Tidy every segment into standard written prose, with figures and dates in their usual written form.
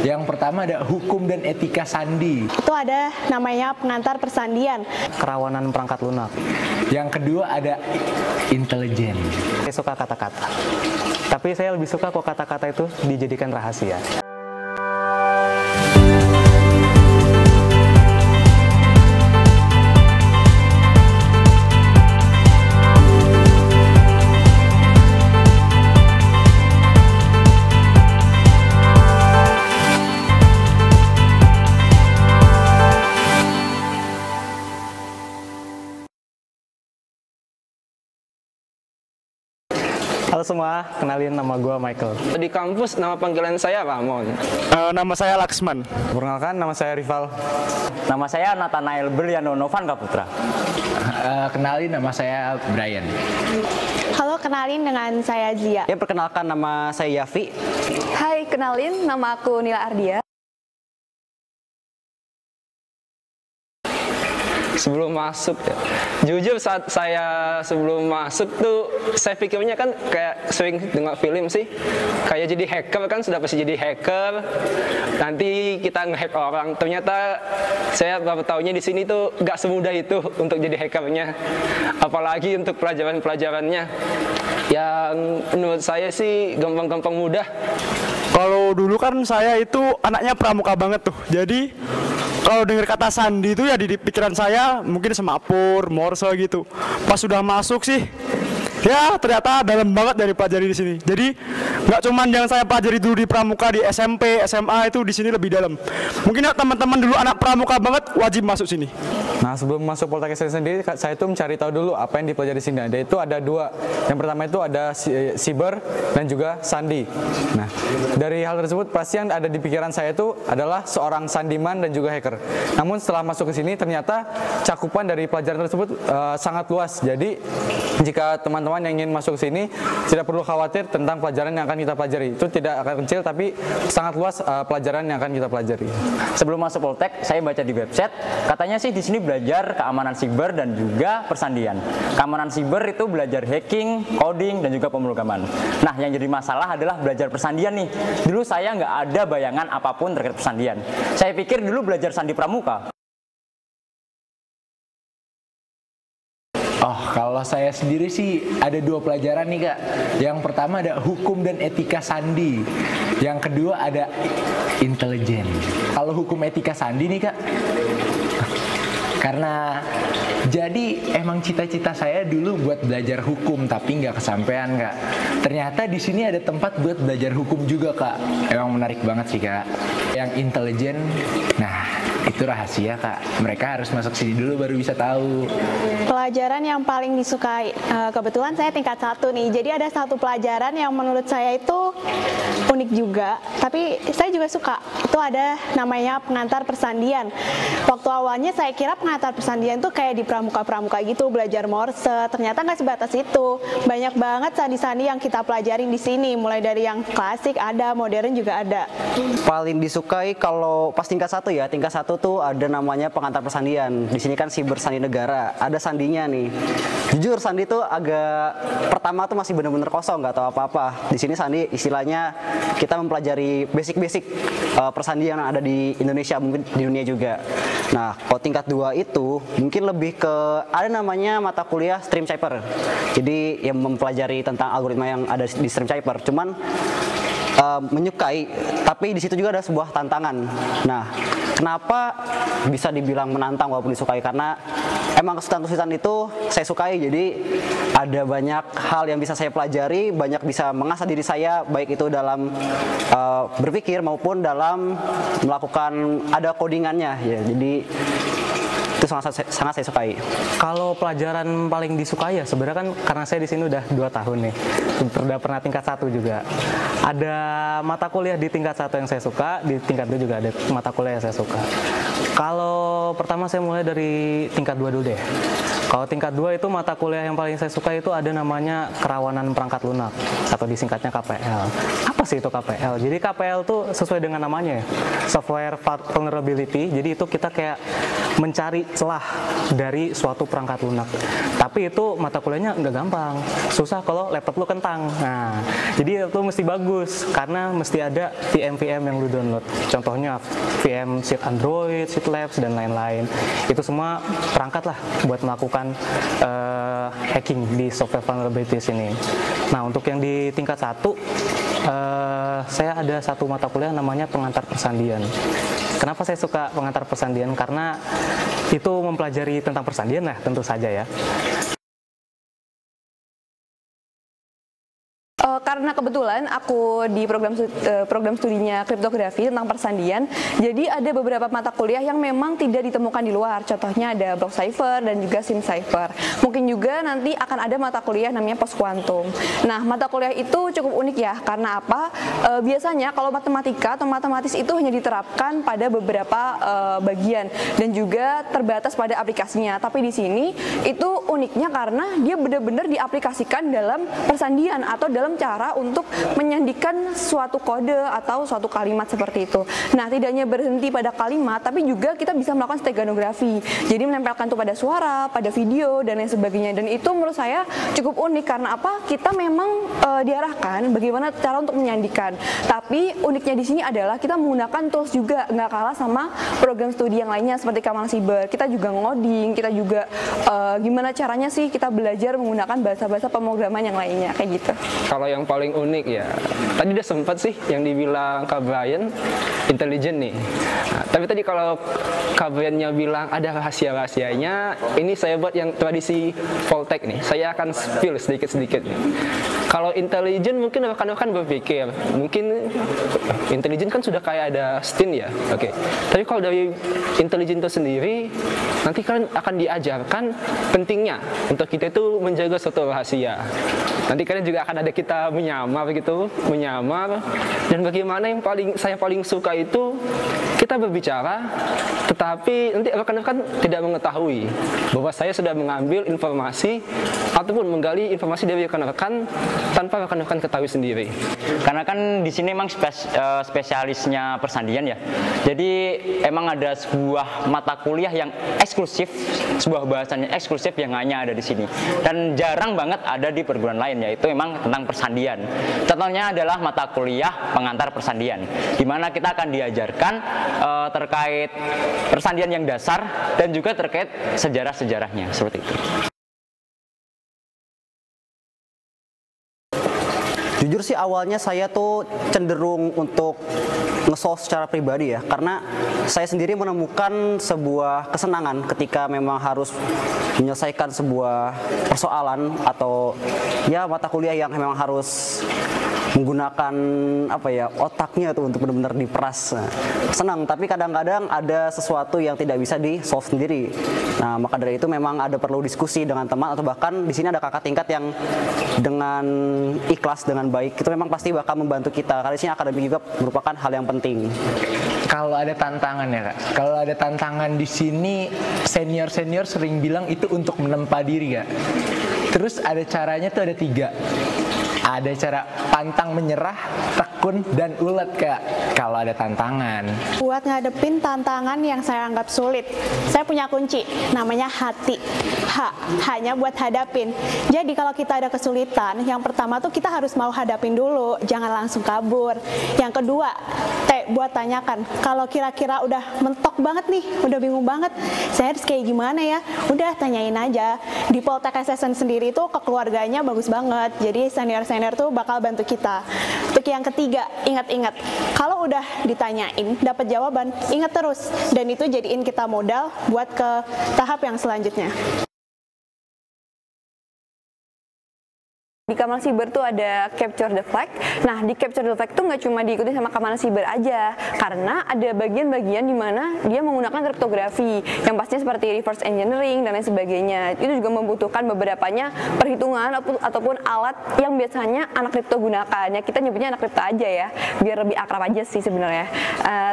Yang pertama ada hukum dan etika sandi. Itu ada namanya pengantar persandian. Kerawanan perangkat lunak. Yang kedua ada intelijen. Saya suka kata-kata. Tapi saya lebih suka kok kata-kata itu dijadikan rahasia. Halo semua, kenalin nama gue Michael. Di kampus nama panggilan saya Ramon. Nama saya Laksman. Perkenalkan, nama saya Rival. Nama saya Nathanael Berliano Novanka Putra. Kenalin, nama saya Brian. Halo, kenalin dengan saya Zia. Ya, perkenalkan nama saya Yafi. Hai, kenalin nama aku Nila Ardia. Sebelum masuk ya, jujur saat saya sebelum masuk tuh saya pikirnya kan kayak sering dengar film sih, kayak jadi hacker kan, sudah pasti jadi hacker, nanti kita nge-hack orang. Ternyata saya baru tahunya di sini tuh gak semudah itu untuk jadi hackernya, apalagi untuk pelajaran-pelajarannya yang menurut saya sih gampang-gampang mudah. Kalau dulu kan saya itu anaknya pramuka banget tuh. Jadi kalau dengar kata sandi itu ya di pikiran saya mungkin semapur, morse gitu. Pas sudah masuk sih, ya ternyata dalam banget dari pelajari di sini. Jadi nggak cuman yang saya pelajari dulu di pramuka di SMP, SMA itu di sini lebih dalam. Mungkin ya, teman-teman dulu anak pramuka banget wajib masuk sini. Nah, sebelum masuk Poltekkes sendiri, saya tuh mencari tahu dulu apa yang dipelajari di sini. Ada itu ada dua. Yang pertama itu ada siber dan juga sandi. Nah, dari hal tersebut pasti yang ada di pikiran saya itu adalah seorang sandiman dan juga hacker. Namun setelah masuk ke sini ternyata cakupan dari pelajaran tersebut sangat luas. Jadi jika teman-teman yang ingin masuk ke sini tidak perlu khawatir tentang pelajaran yang akan kita pelajari. Itu tidak akan kecil tapi sangat luas pelajaran yang akan kita pelajari. Sebelum masuk Poltek, saya baca di website, katanya sih di sini belajar keamanan siber dan juga persandian. Keamanan siber itu belajar hacking, coding, dan juga pemrograman. Nah, yang jadi masalah adalah belajar persandian nih. Dulu saya nggak ada bayangan apapun terkait persandian. Saya pikir dulu belajar sandi pramuka. Oh, kalau saya sendiri sih ada dua pelajaran nih Kak. Yang pertama ada hukum dan etika sandi. Yang kedua ada intelijen. Kalau hukum etika sandi nih Kak, karena jadi emang cita-cita saya dulu buat belajar hukum tapi nggak kesampaian Kak. Ternyata di sini ada tempat buat belajar hukum juga Kak. Emang menarik banget sih Kak. Yang intelijen, nah itu rahasia Kak. Mereka harus masuk sini dulu baru bisa tahu. Pelajaran yang paling disukai, kebetulan saya tingkat 1 nih. Jadi ada satu pelajaran yang menurut saya itu unik juga, tapi saya juga suka. Itu ada namanya pengantar persandian. Waktu awalnya saya kira pengantar persandian tuh kayak di pramuka-pramuka gitu, belajar morse. Ternyata nggak sebatas itu. Banyak banget sandi-sandi yang kita pelajarin di sini. Mulai dari yang klasik ada, modern juga ada. Paling disukai kalau pas tingkat 1 ya, tingkat 1 tuh ada namanya pengantar persandian. Di sini kan siber sandi negara, ada sandinya nih. Jujur sandi tuh agak pertama tuh masih bener-bener kosong, nggak tahu apa-apa. Di sini sandi istilahnya kita mempelajari basic-basic persandian yang ada di Indonesia, mungkin di dunia juga. Nah, kalau tingkat 2 itu mungkin lebih ke ada namanya mata kuliah Streamcipher. Jadi yang mempelajari tentang algoritma yang ada di Streamcipher. Cuman menyukai, tapi di situ juga ada sebuah tantangan. Nah, kenapa bisa dibilang menantang walaupun disukai? Karena emang kesulitan-kesulitan itu saya sukai. Jadi ada banyak hal yang bisa saya pelajari, banyak bisa mengasah diri saya, baik itu dalam berpikir maupun dalam melakukan ada codingannya ya. Jadi itu sangat saya sukai. Kalau pelajaran paling disukai ya sebenarnya kan karena saya di sini udah 2 tahun nih, udah pernah tingkat 1 juga. Ada mata kuliah di tingkat 1 yang saya suka, di tingkat 2 juga ada mata kuliah yang saya suka. Kalau pertama saya mulai dari tingkat 2 dulu deh. Kalau tingkat 2 itu mata kuliah yang paling saya suka itu ada namanya kerawanan perangkat lunak atau disingkatnya KPL. Apa sih itu KPL? Jadi KPL tuh sesuai dengan namanya ya, Software Vulnerability. Jadi itu kita kayak mencari celah dari suatu perangkat lunak. Tapi itu mata kuliahnya nggak gampang, susah kalau laptop lu kentang. Nah, jadi itu mesti bagus karena mesti ada VM-VM yang lu download. Contohnya VM Sheet Android, Sheet Labs dan lain-lain. Itu semua perangkat lah buat melakukan hacking di software vulnerabilities ini. Nah, untuk yang di tingkat 1 saya ada satu mata kuliah namanya pengantar persandian. Kenapa saya suka pengantar persandian? Karena itu mempelajari tentang persandian lah tentu saja ya. Karena kebetulan aku di program studinya kriptografi tentang persandian, jadi ada beberapa mata kuliah yang memang tidak ditemukan di luar. Contohnya ada block cipher dan juga sim cipher. Mungkin juga nanti akan ada mata kuliah namanya post quantum. Nah, mata kuliah itu cukup unik ya. Karena apa? Biasanya kalau matematika atau matematis itu hanya diterapkan pada beberapa bagian dan juga terbatas pada aplikasinya. Tapi di sini itu uniknya karena dia benar-benar diaplikasikan dalam persandian atau dalam cara untuk menyandikan suatu kode atau suatu kalimat seperti itu. Nah, tidak hanya berhenti pada kalimat, tapi juga kita bisa melakukan steganografi. Jadi menempelkan itu pada suara, pada video, dan lain sebagainya. Dan itu menurut saya cukup unik karena apa? Kita memang diarahkan bagaimana cara untuk menyandikan. Tapi uniknya di sini adalah kita menggunakan tools juga, nggak kalah sama program studi yang lainnya seperti Kamal Cyber. Kita juga ngoding, kita juga gimana caranya sih kita belajar menggunakan bahasa-bahasa pemrograman yang lainnya, kayak gitu. Kalau yang paling unik ya, tadi udah sempat sih yang dibilang Kak Brian, intelijen nih. Nah, tapi tadi kalau Kak Brian-nya bilang ada rahasia-rahasianya, ini saya buat yang tradisi Voltech nih. Saya akan spill sedikit-sedikit nih. Kalau intelijen mungkin rekan-rekan berpikir, mungkin intelijen kan sudah kayak ada STIN ya, oke. Tapi kalau dari intelijen itu sendiri, nanti kan akan diajarkan pentingnya untuk kita itu menjaga suatu rahasia. Nanti kalian juga akan ada kita menyamar gitu, dan bagaimana yang saya paling suka itu kita berbicara, tetapi nanti rekan-rekan tidak mengetahui bahwa saya sudah mengambil informasi ataupun menggali informasi dari rekan-rekan tanpa rekan-rekan ketahui sendiri. Karena kan di sini memang spesialisnya persandian ya. Jadi emang ada sebuah mata kuliah yang eksklusif, sebuah bahasannya eksklusif yang hanya ada di sini. Dan jarang banget ada di perguruan lain, yaitu memang tentang persandian. Contohnya adalah mata kuliah pengantar persandian, di mana kita akan diajarkan terkait persandian yang dasar dan juga terkait sejarah-sejarahnya, seperti itu. Jujur sih awalnya saya tuh cenderung untuk nge-solve secara pribadi ya, karena saya sendiri menemukan sebuah kesenangan ketika memang harus menyelesaikan sebuah persoalan atau ya mata kuliah yang memang harus menggunakan apa ya otaknya tuh untuk benar-benar diperas. Nah, senang, tapi kadang-kadang ada sesuatu yang tidak bisa di solve sendiri. Nah, maka dari itu memang ada perlu diskusi dengan teman atau bahkan di sini ada kakak tingkat yang dengan ikhlas dengan baik itu memang pasti bakal membantu kita. Karena di sini akademik juga merupakan hal yang penting. Kalau ada tantangan ya Kak, kalau ada tantangan di sini senior-senior sering bilang itu untuk menempa diri Kak. Terus ada caranya tuh ada 3. Ada cara pantang menyerah, tekun, dan ulet Kak kalau ada tantangan. Buat ngadepin tantangan yang saya anggap sulit, saya punya kunci, namanya hati. Hanya buat hadapin. Jadi kalau kita ada kesulitan, yang pertama tuh kita harus mau hadapin dulu, jangan langsung kabur. Yang kedua, buat tanyakan, kalau kira-kira udah mentok banget nih, udah bingung banget, saya harus kayak gimana ya? Udah tanyain aja. Di Poltek Assessment sendiri tuh kekeluarganya bagus banget, jadi senior-senior tuh bakal bantu kita. Untuk yang ketiga, ingat-ingat, kalau udah ditanyain, dapat jawaban, ingat terus, dan itu jadiin kita modal buat ke tahap yang selanjutnya. Di Kamal Siber tuh ada Capture the Flag. Nah, di Capture the Flag tuh nggak cuma diikuti sama Kamal Siber aja, karena ada bagian-bagian di mana dia menggunakan kriptografi, yang pastinya seperti reverse engineering dan lain sebagainya. Itu juga membutuhkan beberapanya perhitungan ataupun alat yang biasanya anak kripto gunakan. Ya, kita nyebutnya anak kripto aja ya, biar lebih akrab aja sih sebenarnya.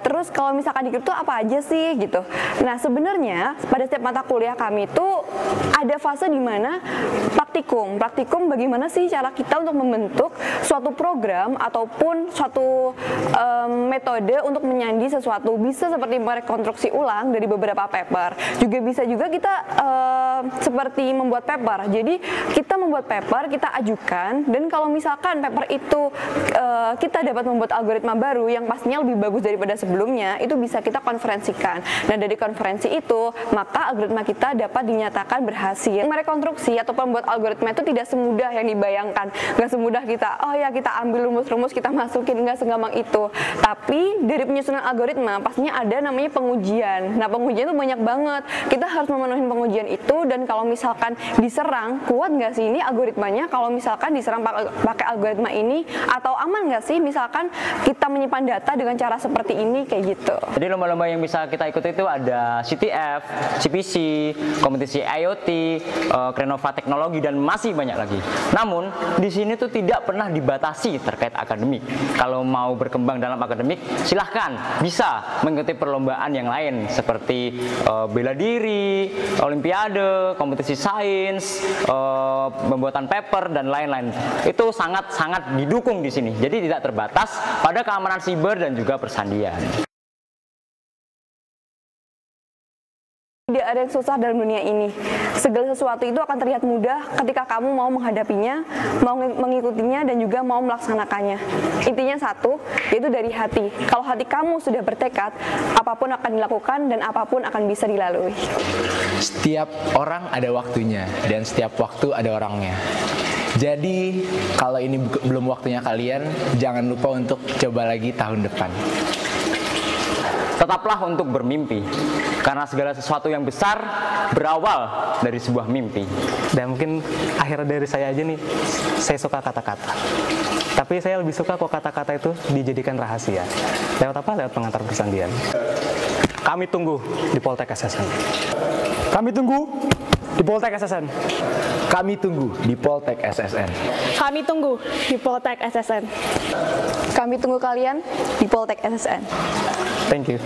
Terus kalau misalkan di kripto apa aja sih gitu. Nah, sebenarnya pada setiap mata kuliah kami tuh ada fase di mana praktikum bagaimana sih cara kita untuk membentuk suatu program ataupun suatu metode untuk menyandi sesuatu, bisa seperti merekonstruksi ulang dari beberapa paper, juga bisa juga kita seperti membuat paper. Jadi kita membuat paper, kita ajukan, dan kalau misalkan paper itu kita dapat membuat algoritma baru yang pastinya lebih bagus daripada sebelumnya, itu bisa kita konferensikan. Nah, dari konferensi itu maka algoritma kita dapat dinyatakan berhasil. Merekonstruksi atau membuat algoritma itu tidak semudah yang dibayangkan, nggak semudah kita ambil rumus-rumus kita masukin, nggak segampang itu. Tapi dari penyusunan algoritma pastinya ada namanya pengujian. Nah, pengujian itu banyak banget, kita harus memenuhi pengujian itu, dan kalau misalkan diserang, kuat nggak sih ini algoritmanya kalau misalkan diserang pakai algoritma ini, atau aman nggak sih misalkan kita menyimpan data dengan cara seperti ini, kayak gitu. Jadi lomba-lomba yang bisa kita ikuti itu ada CTF, CPC, kompetisi IoT, Krenova Teknologi, dan masih banyak lagi. Namun di sini tuh tidak pernah dibatasi terkait akademik. Kalau mau berkembang dalam akademik, silahkan bisa mengikuti perlombaan yang lain seperti bela diri, olimpiade, kompetisi sains, pembuatan paper, dan lain-lain. Itu sangat-sangat didukung di sini. Jadi tidak terbatas pada keamanan siber dan juga persandian. Tidak ada yang susah dalam dunia ini. Segala sesuatu itu akan terlihat mudah ketika kamu mau menghadapinya, mau mengikutinya, dan juga mau melaksanakannya. Intinya satu, yaitu dari hati. Kalau hati kamu sudah bertekad, apapun akan dilakukan dan apapun akan bisa dilalui. Setiap orang ada waktunya, dan setiap waktu ada orangnya. Jadi, kalau ini belum waktunya kalian, jangan lupa untuk coba lagi tahun depan. Tetaplah untuk bermimpi, karena segala sesuatu yang besar berawal dari sebuah mimpi. Dan mungkin akhir dari saya aja nih, saya suka kata-kata. Tapi saya lebih suka kok kata-kata itu dijadikan rahasia. Lewat apa? Lewat pengantar persandian. Kami tunggu di Poltek SSN. Kami tunggu di Poltek SSN. Kami tunggu di Poltek SSN. Kami tunggu di Poltek SSN. Kami tunggu kalian di Poltek SSN. Thank you.